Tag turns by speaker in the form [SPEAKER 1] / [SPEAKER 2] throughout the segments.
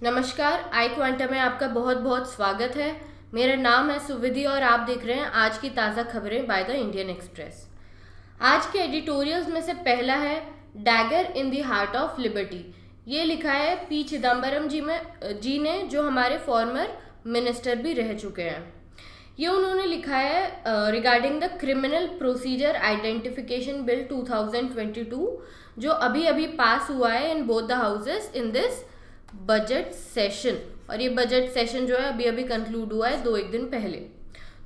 [SPEAKER 1] नमस्कार, आई क्वांटम में आपका बहुत बहुत स्वागत है। मेरा नाम है सुविधि और आप देख रहे हैं आज की ताज़ा खबरें बाय द इंडियन एक्सप्रेस। आज के एडिटोरियल्स में से पहला है dagger in the heart of liberty. ये लिखा है पी चिदम्बरम जी ने, जो हमारे फॉर्मर मिनिस्टर भी रह चुके हैं। ये उन्होंने लिखा है regarding the criminal procedure identification bill 2022 जो अभी अभी पास हुआ है in both the houses in this budget session. और ये बजट सेशन जो है अभी अभी कंक्लूड हुआ है 2-1 दिन पहले।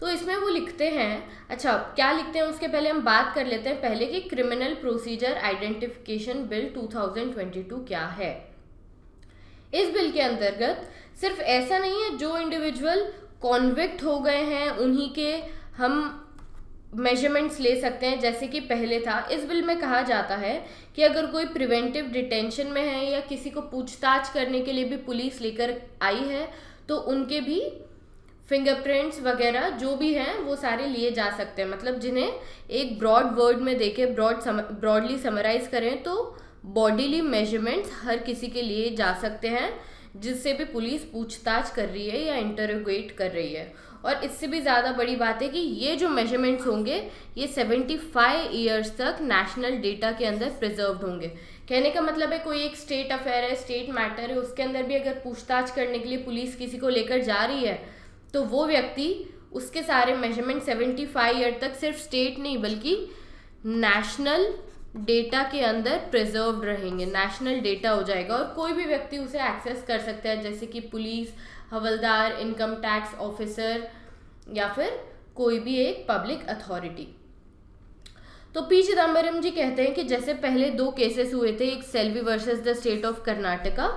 [SPEAKER 1] तो इसमें वो लिखते हैं, अच्छा क्या लिखते हैं उसके पहले हम बात कर लेते हैं पहले कि क्रिमिनल प्रोसीजर आइडेंटिफिकेशन बिल 2022 क्या है। इस बिल के अंतर्गत सिर्फ ऐसा नहीं है जो इंडिविजुअल कॉन्विक्ट हो गए हैं उन्हीं के हम मेजरमेंट्स ले सकते हैं जैसे कि पहले था। इस बिल में कहा जाता है कि अगर कोई प्रिवेंटिव डिटेंशन में है या किसी को पूछताछ करने के लिए भी पुलिस लेकर आई है तो उनके भी फिंगरप्रिंट्स वगैरह जो भी हैं वो सारे लिए जा सकते हैं। मतलब जिन्हें एक ब्रॉड वर्ड में देके ब्रॉडली समराइज करें तो बॉडीली मेजरमेंट्स हर किसी के लिए जा सकते हैं जिससे भी पुलिस पूछताछ कर रही है या इंटरोगेट कर रही है। और इससे भी ज़्यादा बड़ी बात है कि ये जो मेजरमेंट्स होंगे ये 75 ईयर्स तक नेशनल डेटा के अंदर प्रिजर्व्ड होंगे। कहने का मतलब है कोई एक स्टेट अफेयर है, स्टेट मैटर है, उसके अंदर भी अगर पूछताछ करने के लिए पुलिस किसी को लेकर जा रही है तो वो व्यक्ति उसके सारे मेजरमेंट 75 ईयर तक सिर्फ स्टेट नहीं बल्कि नेशनल डेटा के अंदर प्रिजर्व रहेंगे, नेशनल डेटा हो जाएगा और कोई भी व्यक्ति उसे एक्सेस कर सकता है जैसे कि पुलिस, हवलदार, इनकम टैक्स ऑफिसर या फिर कोई भी एक पब्लिक अथॉरिटी। तो पी चिदम्बरम जी कहते हैं कि जैसे पहले 2 केसेस हुए थे, एक Selvi versus the state of Karnataka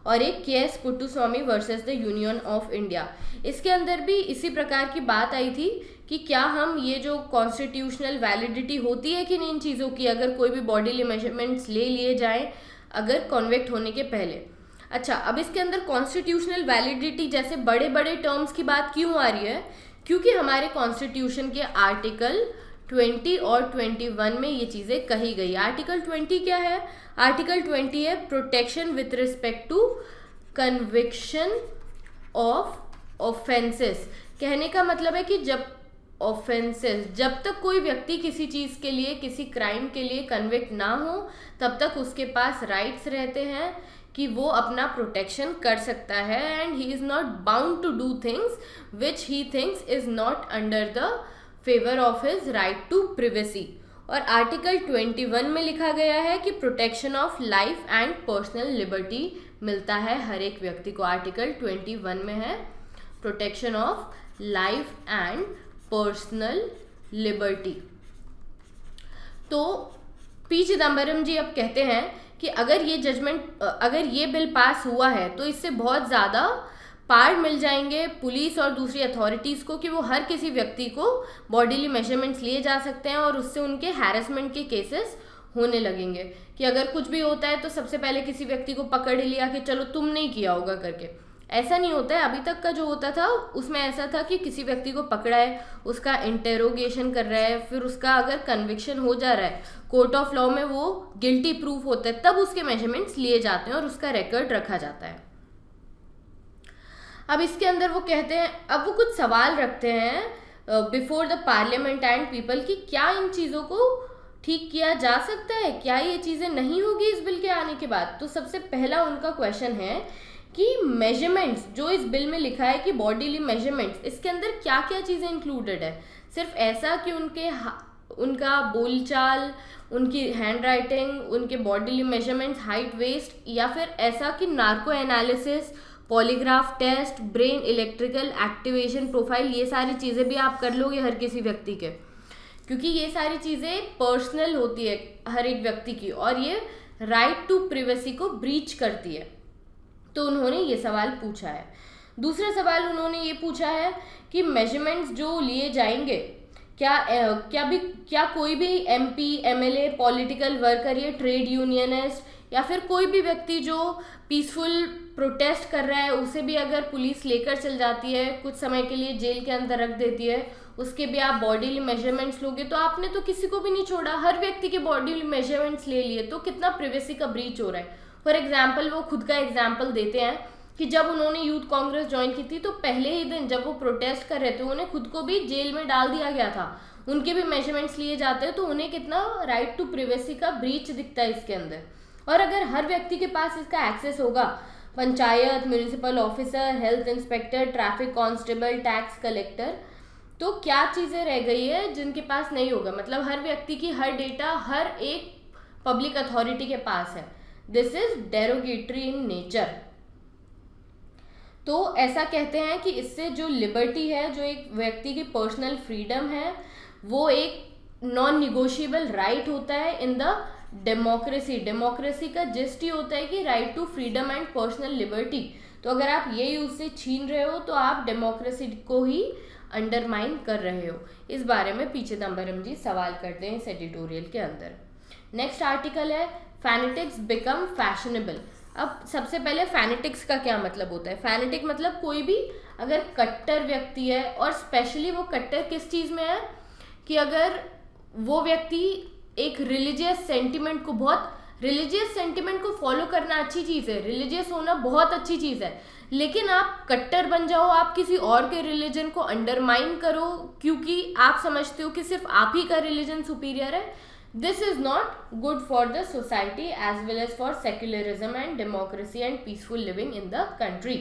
[SPEAKER 1] और एक K S Puttaswamy versus the union of India. इसके अंदर भी इसी प्रकार की बात आई थी कि क्या हम ये जो कॉन्स्टिट्यूशनल वैलिडिटी होती है कि नहीं इन चीज़ों की, अगर कोई भी बॉडीली मेजरमेंट्स ले लिए जाएं अगर कॉन्विक्ट होने के पहले। अच्छा, अब इसके अंदर कॉन्स्टिट्यूशनल वैलिडिटी जैसे बड़े बड़े टर्म्स की बात क्यों आ रही है? क्योंकि हमारे कॉन्स्टिट्यूशन के आर्टिकल 20 और 21 में ये चीज़ें कही गई। आर्टिकल 20 क्या है? आर्टिकल 20 है protection with respect to conviction of offences. कहने का मतलब है कि जब तक कोई व्यक्ति किसी चीज़ के लिए, किसी क्राइम के लिए कन्विक्ट ना हो तब तक उसके पास राइट्स रहते हैं कि वो अपना प्रोटेक्शन कर सकता है and he is not bound to do things which he thinks is not under the favour of his right to privacy. और आर्टिकल 21 में लिखा गया है कि protection of life and personal liberty मिलता है हर एक व्यक्ति को। आर्टिकल 21 में है protection of life and personal liberty. तो पी चिदम्बरम जी अब कहते हैं कि अगर ये बिल पास हुआ है तो इससे बहुत ज़्यादा पावर मिल जाएंगे पुलिस और दूसरी अथॉरिटीज़ को कि वो हर किसी व्यक्ति को बॉडीली मेजरमेंट्स लिए जा सकते हैं और उससे उनके हैरेसमेंट के केसेस होने लगेंगे। कि अगर कुछ भी होता है तो सबसे पहले किसी व्यक्ति को पकड़ ही लिया कि चलो तुम नहीं किया होगा करके। ऐसा नहीं होता है। अभी तक का जो होता था उसमें ऐसा था कि किसी व्यक्ति को पकड़ा है, उसका इंटेरोगेशन कर रहा है, फिर उसका अगर कन्विक्शन हो जा रहा है, कोर्ट ऑफ लॉ में वो गिल्टी प्रूफ होता है, तब उसके मेजरमेंट्स लिए जाते हैं और उसका रिकॉर्ड रखा जाता है। अब इसके अंदर वो कहते हैं, अब वो कुछ सवाल रखते हैं before the parliament and people कि क्या इन चीज़ों को ठीक किया जा सकता है, क्या ये चीज़ें नहीं होगी इस बिल के आने के बाद। तो सबसे पहला उनका क्वेश्चन है कि मेजरमेंट्स जो इस बिल में लिखा है कि बॉडीली मेजरमेंट्स, इसके अंदर क्या क्या चीज़ें इंक्लूडेड है। सिर्फ ऐसा कि उनका बोलचाल, उनकी हैंड राइटिंग, उनके बॉडीली मेजरमेंट्स, हाइट, वेस्ट, या फिर ऐसा कि narco analysis, polygraph test, brain electrical activation profile, ये सारी चीज़ें भी आप कर लोगे हर किसी व्यक्ति के, क्योंकि ये सारी चीज़ें पर्सनल होती है हर एक व्यक्ति की और ये राइट टू प्रिवेसी को ब्रीच करती है। तो उन्होंने ये सवाल पूछा है। दूसरा सवाल उन्होंने ये पूछा है कि मेजरमेंट्स जो लिए जाएंगे क्या कोई भी एमपी, एमएलए, पॉलिटिकल वर्कर या ट्रेड यूनियनिस्ट या फिर कोई भी व्यक्ति जो पीसफुल प्रोटेस्ट कर रहा है उसे भी अगर पुलिस लेकर चल जाती है, कुछ समय के लिए जेल के अंदर रख देती है, उसके भी आप बॉडीली मेजरमेंट्स लोगे, तो आपने तो किसी को भी नहीं छोड़ा, हर व्यक्ति के बॉडीली मेजरमेंट्स ले लिए, तो कितना प्रिवेसी का ब्रीच हो रहा है। फॉर एग्जाम्पल वो खुद का एग्जाम्पल देते हैं कि जब उन्होंने यूथ कांग्रेस ज्वाइन की थी तो पहले ही दिन जब वो प्रोटेस्ट कर रहे थे उन्हें खुद को भी जेल में डाल दिया गया था, उनके भी मेजरमेंट्स लिए जाते हैं, तो उन्हें कितना राइट टू प्रिवेसी का ब्रीच दिखता है इसके अंदर। और अगर हर व्यक्ति के पास इसका एक्सेस होगा, panchayat, municipal officer, health inspector, traffic constable, tax collector, तो क्या चीज़ें रह गई है जिनके पास नहीं होगा? मतलब हर व्यक्ति की हर डेटा हर एक पब्लिक अथॉरिटी के पास है। This is derogatory in nature. तो ऐसा कहते हैं कि इससे जो लिबर्टी है, जो एक व्यक्ति की पर्सनल फ्रीडम है, वो एक नॉन निगोशिएबल राइट होता है इन द डेमोक्रेसी। डेमोक्रेसी का जिस्ट ही होता है कि right to freedom and personal liberty. तो अगर आप ये उससे छीन रहे हो तो आप डेमोक्रेसी को ही अंडरमाइन कर रहे हो। इस बारे में पी चिदम्बरम जी सवाल करते हैं इस एडिटोरियल के अंदर। नेक्स्ट आर्टिकल है फैनेटिक्स बिकम फैशनेबल। अब सबसे पहले फैनेटिक्स का क्या मतलब होता है? फैनेटिक मतलब कोई भी अगर कट्टर व्यक्ति है, और स्पेशली वो कट्टर किस चीज़ में है कि अगर वो व्यक्ति एक रिलीजियस सेंटिमेंट को, बहुत रिलीजियस सेंटिमेंट को फॉलो करना अच्छी चीज़ है, रिलीजियस होना बहुत अच्छी चीज़ है, लेकिन आप कट्टर बन जाओ, आप किसी और के रिलीजन को अंडरमाइन करो क्योंकि आप समझते हो कि सिर्फ आप ही का रिलीजन सुपीरियर है, this is not good for the society as well as for secularism and democracy and peaceful living in the country.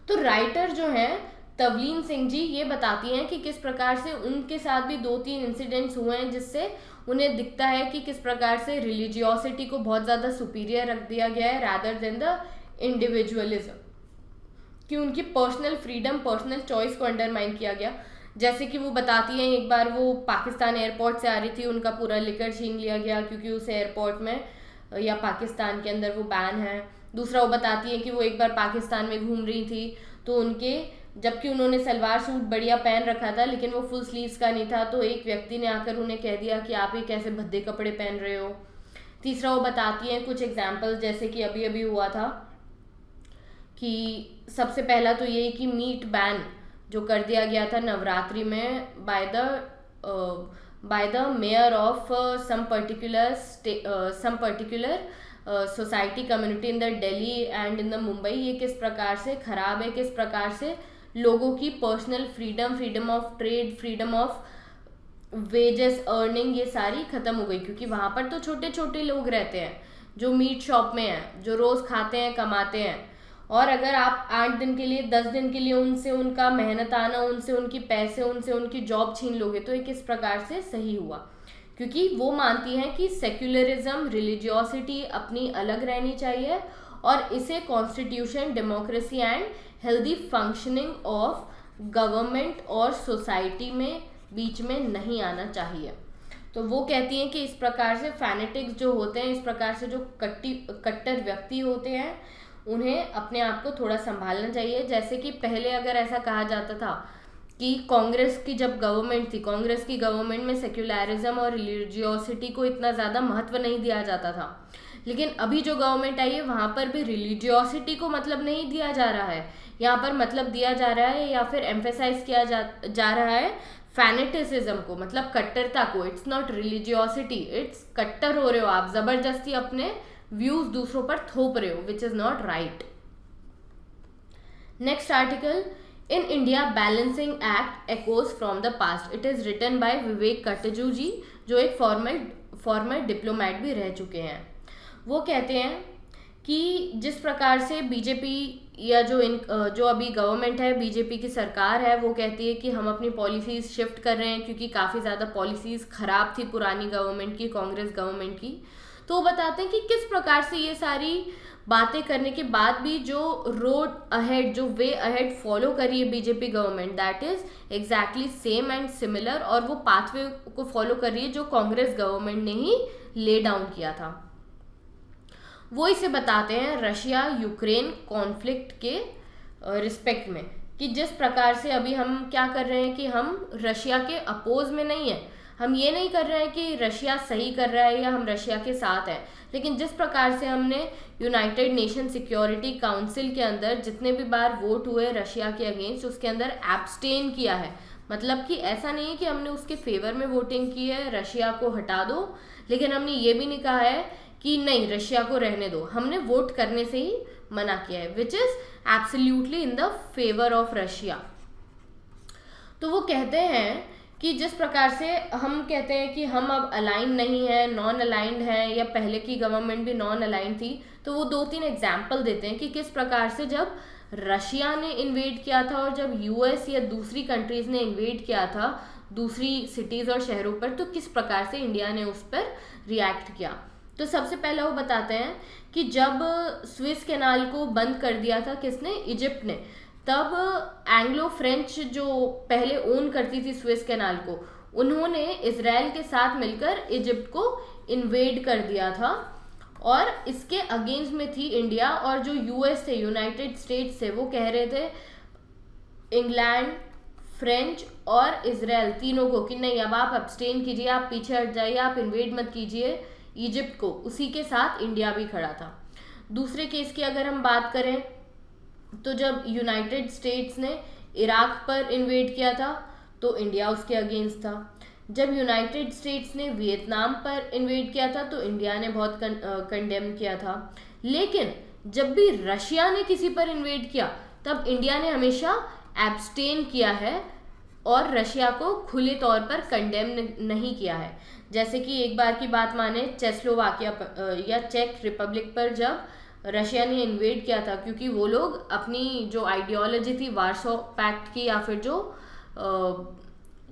[SPEAKER 1] तो राइटर जो हैं तवलीन सिंह जी ये बताती हैं कि किस प्रकार से उनके साथ भी 2-3 इंसिडेंट्स हुए हैं जिससे उन्हें दिखता है कि किस प्रकार से रिलीजियोसिटी को बहुत ज़्यादा सुपीरियर रख दिया गया है रादर देन द इंडिविजुअलिज्म, कि उनकी पर्सनल फ्रीडम, पर्सनल चॉइस को अंडरमाइन किया गया। जैसे कि वो बताती हैं एक बार वो पाकिस्तान एयरपोर्ट से आ रही थी, उनका पूरा लिकर छीन लिया गया क्योंकि उस एयरपोर्ट में या पाकिस्तान के अंदर वो बैन है। दूसरा वो बताती है कि वो एक बार पाकिस्तान में घूम रही थी तो उनके, जबकि उन्होंने सलवार सूट बढ़िया पहन रखा था लेकिन वो फुल स्लीव्स का नहीं था, तो एक व्यक्ति ने आकर उन्हें कह दिया कि आप ये कैसे भद्दे कपड़े पहन रहे हो। तीसरा वो बताती हैं कुछ एग्जाम्पल्स, जैसे कि अभी अभी हुआ था कि सबसे पहला तो ये कि मीट बैन जो कर दिया गया था नवरात्रि में by the mayor of some particular society community in the Delhi and in the Mumbai, ये किस प्रकार से खराब है, किस प्रकार से लोगों की personal freedom, freedom of trade, freedom of wages earning, ये सारी खत्म हो गई क्योंकि वहाँ पर तो छोटे छोटे लोग रहते हैं जो मीट शॉप में हैं, जो रोज़ खाते हैं, कमाते हैं, और अगर आप 8 दिन के लिए, 10 दिन के लिए उनसे उनका मेहनत आना, उनसे उनकी पैसे, उनसे उनकी जॉब छीन लोगे तो ये किस प्रकार से सही हुआ? क्योंकि वो मानती हैं कि सेक्युलरिज्म, रिलीजियोसिटी अपनी अलग रहनी चाहिए और इसे constitution, democracy and healthy functioning of government और सोसाइटी में बीच में नहीं आना चाहिए। तो वो कहती हैं कि इस प्रकार से फैनेटिक्स जो होते हैं, इस प्रकार से जो कट्टर व्यक्ति होते हैं, उन्हें अपने आप को थोड़ा संभालना चाहिए। जैसे कि पहले अगर ऐसा कहा जाता था कि कांग्रेस की जब गवर्नमेंट थी, कांग्रेस की गवर्नमेंट में सेक्युलरिज्म और रिलीजियोसिटी को इतना ज़्यादा महत्व नहीं दिया जाता था, लेकिन अभी जो गवर्नमेंट आई है वहाँ पर भी रिलीजियोसिटी को मतलब नहीं दिया जा रहा है, यहाँ पर मतलब दिया जा रहा है या फिर एम्फेसाइज किया जा रहा है फैनेटिसिज्म को, मतलब कट्टरता को। इट्स नॉट रिलीजियोसिटी, इट्स कट्टर हो रहे हो आप, ज़बरदस्ती अपने व्यूज दूसरों पर थोप रहे हो, which is not right. Next article, in India balancing act echoes from the past. It is written by Vivek Katju ji, जो एक फॉर्मल डिप्लोमेट भी रह चुके हैं। वो कहते हैं कि जिस प्रकार से बीजेपी या जो अभी गवर्नमेंट है, बीजेपी की सरकार है, वो कहती है कि हम अपनी पॉलिसीज़ शिफ्ट कर रहे हैं क्योंकि काफ़ी ज़्यादा पॉलिसीज़ ख़राब थी पुरानी गवर्नमेंट की, कांग्रेस गवर्नमेंट की। तो बताते हैं कि किस प्रकार से ये सारी बातें करने के बाद भी जो रोड अहेड, जो वे अहेड फॉलो करी है BJP government, that is exactly same and similar, और वो पाथवे को फॉलो कर रही है जो कांग्रेस गवर्नमेंट ने ही ले डाउन किया था। वो इसे बताते हैं रशिया यूक्रेन कॉन्फ्लिक्ट के रिस्पेक्ट में, कि जिस प्रकार से अभी हम क्या कर रहे हैं कि हम रशिया के अपोज में नहीं है, हम ये नहीं कर रहे हैं कि रशिया सही कर रहा है या हम रशिया के साथ हैं, लेकिन जिस प्रकार से हमने यूनाइटेड नेशन सिक्योरिटी काउंसिल के अंदर जितने भी बार वोट हुए रशिया के अगेंस्ट, उसके अंदर एब्सटेन किया है, मतलब कि ऐसा नहीं है कि हमने उसके फेवर में वोटिंग की है रशिया को हटा दो, लेकिन हमने ये भी नहीं कहा है कि नहीं रशिया को रहने दो, हमने वोट करने से ही मना किया है, which is absolutely in the favour of Russia. तो वो कहते हैं कि जिस प्रकार से हम कहते हैं कि हम अब अलाइन नहीं है, नॉन अलाइंड है, या पहले की गवर्नमेंट भी नॉन अलाइंड थी, तो वो 2-3 एग्जाम्पल देते हैं कि किस प्रकार से जब रशिया ने इन्वेड किया था और जब यूएस या दूसरी कंट्रीज ने इन्वेड किया था दूसरी सिटीज़ और शहरों पर, तो किस प्रकार से इंडिया ने उस पर रिएक्ट किया। तो सबसे पहले वो बताते हैं कि जब स्विस कैनाल को बंद कर दिया था किसने, इजिप्ट ने, तब एंग्लो फ्रेंच जो पहले ओन करती थी स्विस कैनाल को, उन्होंने इजराइल के साथ मिलकर इजिप्ट को इन्वेड कर दिया था और इसके अगेंस्ट में थी इंडिया। और जो यूएस थे, यूनाइटेड स्टेट्स थे, वो कह रहे थे इंग्लैंड, फ्रेंच और इजराइल तीनों को कि नहीं, अब आप अब्सटेन कीजिए, आप पीछे हट जाइए, आप इन्वेड मत कीजिए इजिप्ट को। उसी के साथ इंडिया भी खड़ा था। दूसरे केस की अगर हम बात करें तो जब यूनाइटेड स्टेट्स ने इराक पर इन्वेड किया था तो इंडिया उसके अगेंस्ट था। जब यूनाइटेड स्टेट्स ने वियतनाम पर इन्वेड किया था तो इंडिया ने बहुत कंडेम किया था। लेकिन जब भी रशिया ने किसी पर इन्वेड किया तब इंडिया ने हमेशा एब्सटेन किया है और रशिया को खुले तौर पर कंडेम नहीं किया है। जैसे कि एक बार की बात माने, चेस्लोवाकिया या चेक रिपब्लिक पर जब रशिया ने इन्वेड किया था, क्योंकि वो लोग अपनी जो आइडियोलॉजी थी वार्सो पैक्ट की, या फिर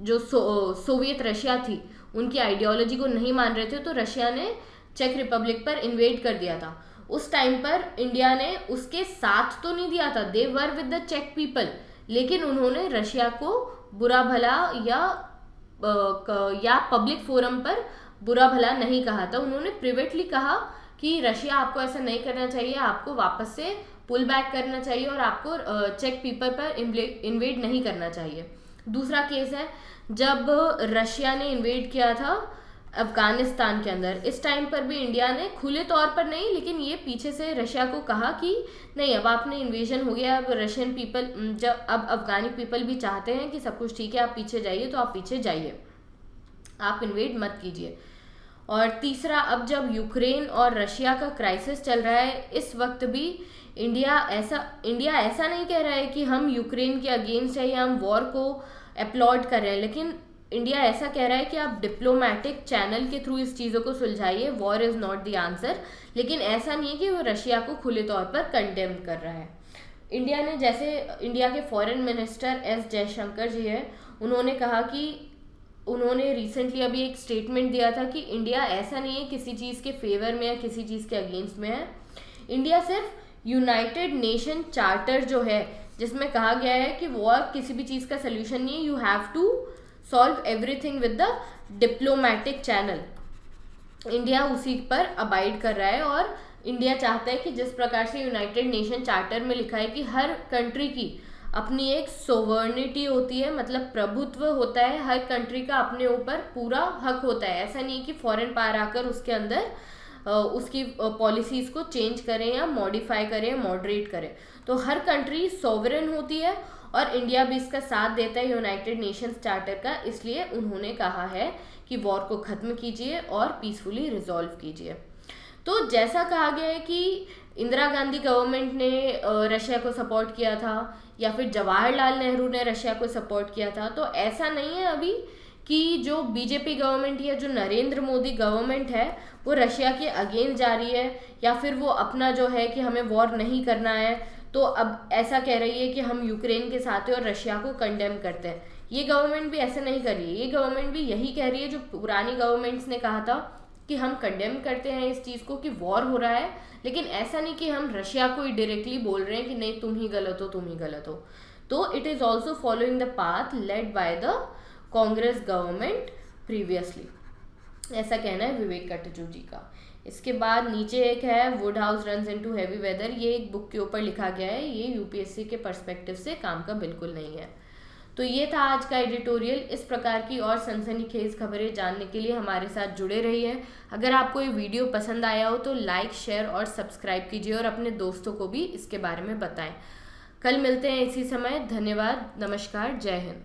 [SPEAKER 1] जो सोवियत रशिया थी उनकी आइडियोलॉजी को नहीं मान रहे थे, तो रशिया ने चेक रिपब्लिक पर इन्वेड कर दिया था। उस टाइम पर इंडिया ने उसके साथ तो नहीं दिया था, दे वर विद द चेक पीपल, लेकिन उन्होंने रशिया को बुरा भला या पब्लिक फोरम पर बुरा भला नहीं कहा था। उन्होंने प्राइवेटली कहा कि रशिया, आपको ऐसा नहीं करना चाहिए, आपको वापस से पुल बैक करना चाहिए और आपको चेक पीपल पर इन्वेड नहीं करना चाहिए। दूसरा केस है जब रशिया ने इन्वेड किया था अफगानिस्तान के अंदर। इस टाइम पर भी इंडिया ने खुले तौर पर नहीं, लेकिन ये पीछे से रशिया को कहा कि नहीं, अब आपने इन्वेजन हो गया, अब रशियन पीपल, जब अब अफगानी पीपल भी चाहते हैं कि सब कुछ ठीक है, आप पीछे जाइए, तो आप पीछे जाइए, आप इन्वेड मत कीजिए। और तीसरा, अब जब यूक्रेन और रशिया का क्राइसिस चल रहा है, इस वक्त भी इंडिया ऐसा नहीं कह रहा है कि हम यूक्रेन के अगेंस्ट है या हम वॉर को अपलॉड कर रहे हैं, लेकिन इंडिया ऐसा कह रहा है कि आप डिप्लोमेटिक चैनल के थ्रू इस चीज़ों को सुलझाइए, war is not the answer. लेकिन ऐसा नहीं है कि वो रशिया को खुले तौर पर कंडेम कर रहा है। इंडिया ने, जैसे इंडिया के फॉरेन मिनिस्टर एस जयशंकर जी है, उन्होंने कहा कि उन्होंने रिसेंटली अभी एक स्टेटमेंट दिया था कि इंडिया ऐसा नहीं है किसी चीज़ के फेवर में या किसी चीज़ के अगेंस्ट में है। इंडिया सिर्फ यूनाइटेड नेशन चार्टर जो है, जिसमें कहा गया है कि वॉर किसी भी चीज़ का सल्यूशन नहीं है, you have to solve everything with the diplomatic channel, India उसी पर अबाइड कर रहा है। और इंडिया चाहता है कि जिस प्रकार से यूनाइटेड नेशन चार्टर में लिखा है कि हर कंट्री की अपनी एक सोवर्निटी होती है, मतलब प्रभुत्व होता है, हर कंट्री का अपने ऊपर पूरा हक होता है। ऐसा नहीं कि फॉरेन पावर आकर उसके अंदर उसकी पॉलिसीज़ को चेंज करें या मॉडिफाई करें, मॉडरेट करें। तो हर कंट्री सॉवरेन होती है और इंडिया भी इसका साथ देता है यूनाइटेड नेशंस चार्टर का। इसलिए उन्होंने कहा है कि वॉर को ख़त्म कीजिए और पीसफुली रिजॉल्व कीजिए। तो जैसा कहा गया है कि इंदिरा गांधी गवर्नमेंट ने रशिया को सपोर्ट किया था या फिर जवाहरलाल नेहरू ने रशिया को सपोर्ट किया था, तो ऐसा नहीं है अभी कि जो बीजेपी गवर्नमेंट या जो नरेंद्र मोदी गवर्नमेंट है वो रशिया के अगेंस्ट जा रही है, या फिर वो अपना जो है कि हमें वॉर नहीं करना है तो अब ऐसा कह रही है कि हम यूक्रेन के साथ हैं और रशिया को कंडेम करते हैं। ये गवर्नमेंट भी ऐसा नहीं कर रही है। ये गवर्नमेंट भी यही कह रही है जो पुरानी गवर्नमेंट्स ने कहा था कि हम कंडेम करते हैं इस चीज़ को कि वॉर हो रहा है, लेकिन ऐसा नहीं कि हम रशिया को ही डायरेक्टली बोल रहे हैं कि नहीं तुम ही गलत हो, तुम ही गलत हो। तो it is also following the path led by the Congress government previously, ऐसा कहना है विवेक कटजू जी का। इसके बाद नीचे एक है wood house runs into heavy weather, ये एक बुक के ऊपर लिखा गया है, ये यूपीएससी के पर्सपेक्टिव से काम का बिल्कुल नहीं है। तो ये था आज का एडिटोरियल। इस प्रकार की और सनसनीखेज खबरें जानने के लिए हमारे साथ जुड़े रहिए। अगर आपको ये वीडियो पसंद आया हो तो लाइक, शेयर और सब्सक्राइब कीजिए और अपने दोस्तों को भी इसके बारे में बताएं। कल मिलते हैं इसी समय। धन्यवाद, नमस्कार, जय हिंद।